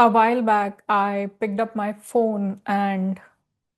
A while back, I picked up my phone and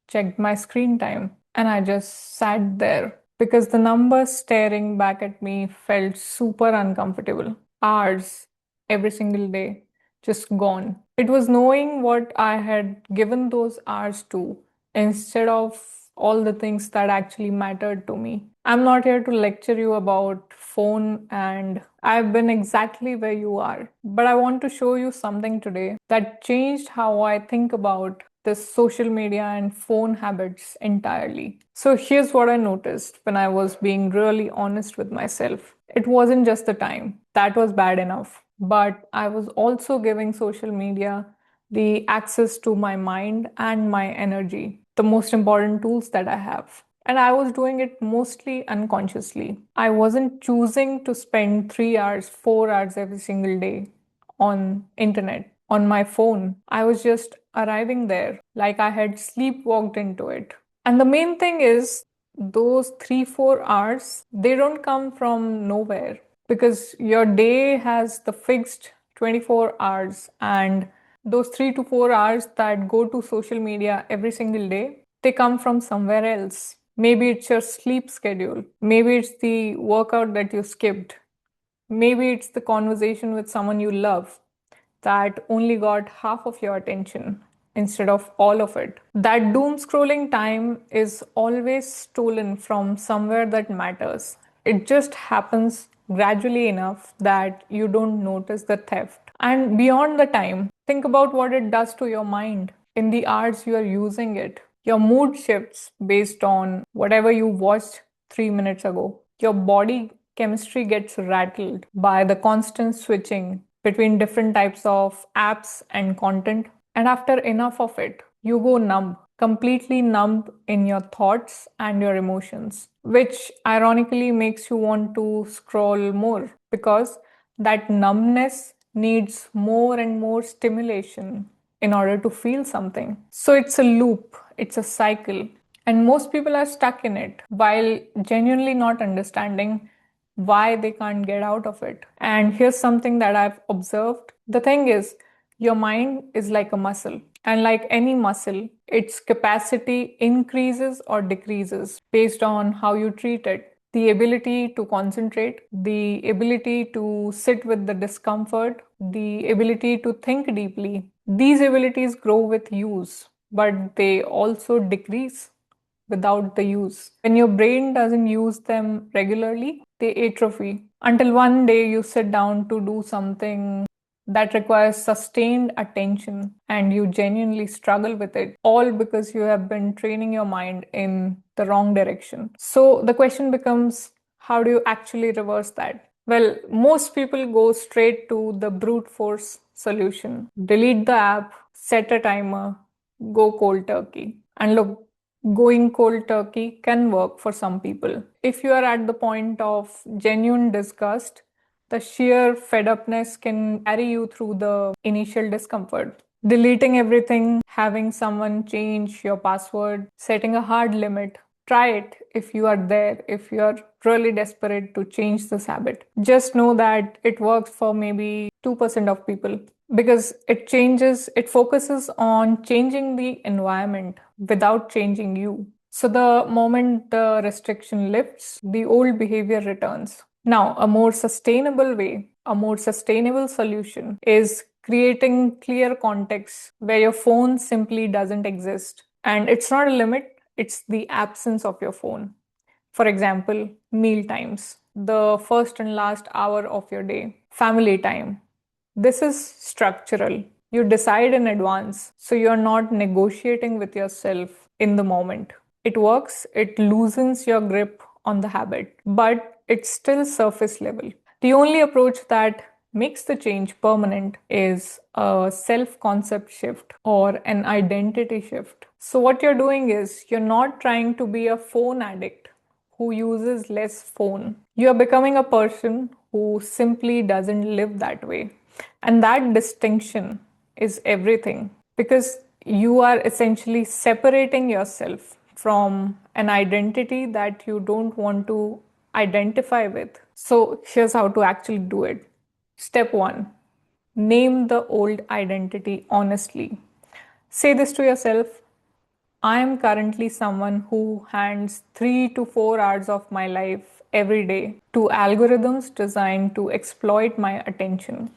checked my screen time, and I just sat there because the numbers staring back at me felt super uncomfortable. Hours every single day, just gone. It was knowing what I had given those hours to instead of all the things that actually mattered to me. I'm not here to lecture you about phone, and I've been exactly where you are. But I want to show you something today that changed how I think about this social media and phone habits entirely. So here's what I noticed when I was being really honest with myself. It wasn't just the time, that was bad enough. But I was also giving social media the access to my mind and my energy, the most important tools that I have. And I was doing it mostly unconsciously. I wasn't choosing to spend 3 hours, 4 hours every single day on internet, on my phone. I was just arriving there like I had sleepwalked into it. And the main thing is those 3, 4 hours, they don't come from nowhere because your day has the fixed 24 hours, and those 3 to 4 hours that go to social media every single day, they come from somewhere else. Maybe it's your sleep schedule. Maybe it's the workout that you skipped. Maybe it's the conversation with someone you love that only got half of your attention instead of all of it. That doom scrolling time is always stolen from somewhere that matters. It just happens gradually enough that you don't notice the theft. And beyond the time, think about what it does to your mind in the hours you are using it. Your mood shifts based on whatever you watched 3 minutes ago. Your body chemistry gets rattled by the constant switching between different types of apps and content. And after enough of it, you go numb, completely numb in your thoughts and your emotions, which ironically makes you want to scroll more because that numbness needs more and more stimulation in order to feel something. So it's a loop, it's a cycle. And most people are stuck in it while genuinely not understanding why they can't get out of it. And here's something that I've observed. The thing is, your mind is like a muscle. And like any muscle, its capacity increases or decreases based on how you treat it. The ability to concentrate, the ability to sit with the discomfort, the ability to think deeply. These abilities grow with use, but they also decrease without the use. When your brain doesn't use them regularly, they atrophy until one day you sit down to do something that requires sustained attention and you genuinely struggle with it, all because you have been training your mind in the wrong direction. So the question becomes, how do you actually reverse that? Well, most people go straight to the brute force solution. Delete the app, set a timer, go cold turkey. And look, going cold turkey can work for some people. If you are at the point of genuine disgust, the sheer fed upness can carry you through the initial discomfort. Deleting everything, having someone change your password, setting a hard limit. Try it if you are there, if you are really desperate to change this habit. Just know that it works for maybe 2% of people because it focuses on changing the environment without changing you. So the moment the restriction lifts, the old behavior returns. Now, a more sustainable solution is creating clear context where your phone simply doesn't exist. And it's not a limit, it's the absence of your phone. For example, meal times, the first and last hour of your day, family time. This is structural. You decide in advance, so you're not negotiating with yourself in the moment. It works, it loosens your grip on the habit, but it's still surface level. The only approach that makes the change permanent is a self concept shift or an identity shift. So, what you're doing is you're not trying to be a phone addict who uses less phone. You're becoming a person who simply doesn't live that way. And that distinction is everything because you are essentially separating yourself from an identity that you don't want to identify with. So, here's how to actually do it. Step one, Name the old identity honestly. Say this to yourself: I am currently someone who hands 3 to 4 hours of my life every day to algorithms designed to exploit my attention.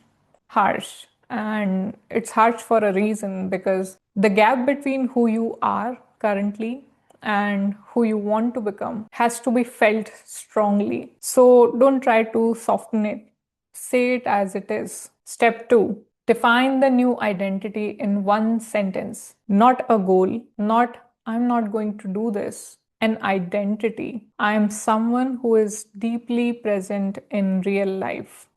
Harsh. And it's harsh for a reason, because the gap between who you are currently and who you want to become has to be felt strongly. So don't try to soften it. Say it as it is. Step 2: define the new identity in one sentence. Not a goal, not I'm not going to do this. An identity. I am someone who is deeply present in real life.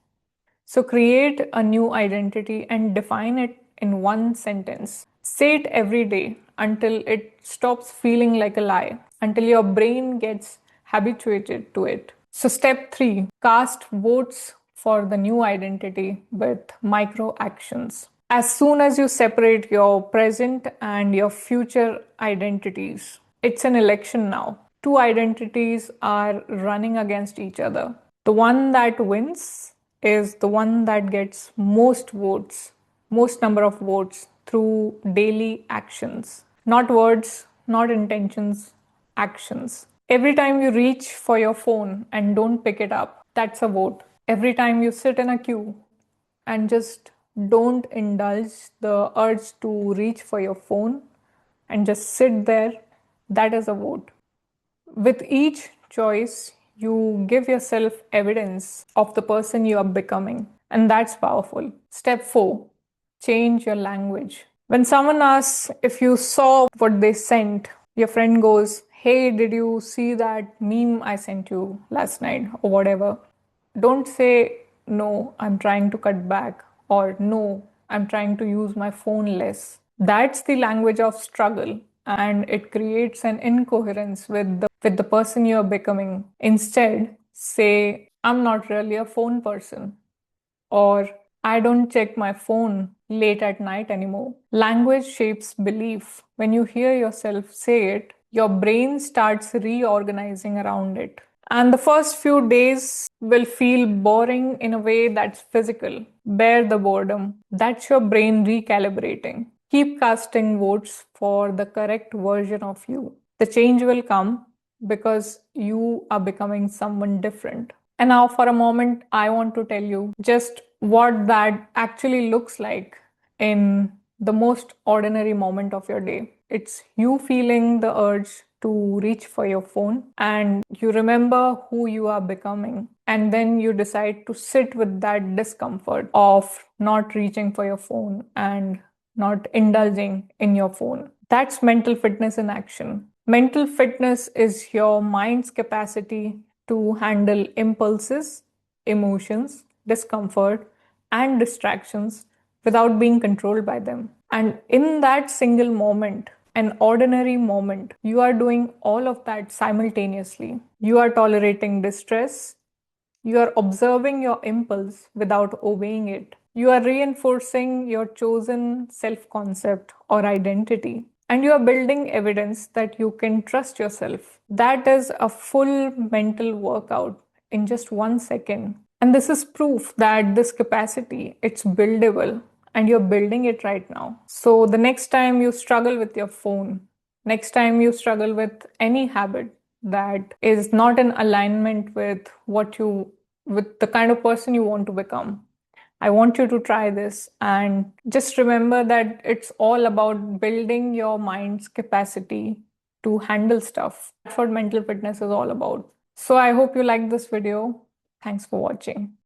So create a new identity and define it in one sentence. Say it every day until it stops feeling like a lie, until your brain gets habituated to it. So, step 3: cast votes for the new identity with micro actions. As soon as you separate your present and your future identities, it's an election now. Two identities are running against each other. The one that wins is the one that gets most votes, most number of votes through daily actions. Not words, not intentions, actions. Every time you reach for your phone and don't pick it up, that's a vote. Every time you sit in a queue and just don't indulge the urge to reach for your phone and just sit there, that is a vote. With each choice, you give yourself evidence of the person you are becoming, and that's powerful. Step 4: change your language. When someone asks if you saw what they sent, your friend goes, "Hey, did you see that meme I sent you last night?" or whatever. Don't say, "No, I'm trying to cut back," or "No, I'm trying to use my phone less." That's the language of struggle, and it creates an incoherence with the person you're becoming. Instead, say, "I'm not really a phone person," or "I don't check my phone late at night anymore." Language shapes belief. When you hear yourself say it, your brain starts reorganizing around it. And the first few days will feel boring in a way that's physical. Bear the boredom. That's your brain recalibrating. Keep casting votes for the correct version of you. The change will come because you are becoming someone different. And now, for a moment, I want to tell you just what that actually looks like in the most ordinary moment of your day. It's you feeling the urge to reach for your phone, and you remember who you are becoming. And then you decide to sit with that discomfort of not reaching for your phone and not indulging in your phone. That's mental fitness in action. Mental fitness is your mind's capacity to handle impulses, emotions, discomfort, and distractions without being controlled by them. And in that single moment, an ordinary moment, you are doing all of that simultaneously. You are tolerating distress, you are observing your impulse without obeying it. You are reinforcing your chosen self concept or identity. And you are building evidence that you can trust yourself. That is a full mental workout in just 1 second. And this is proof that this capacity, it's buildable, and you're building it right now. So the next time you struggle with your phone, next time you struggle with any habit that is not in alignment with the kind of person you want to become, I want you to try this, and just remember that it's all about building your mind's capacity to handle stuff. That's what mental fitness is all about. So I hope you liked this video. Thanks for watching.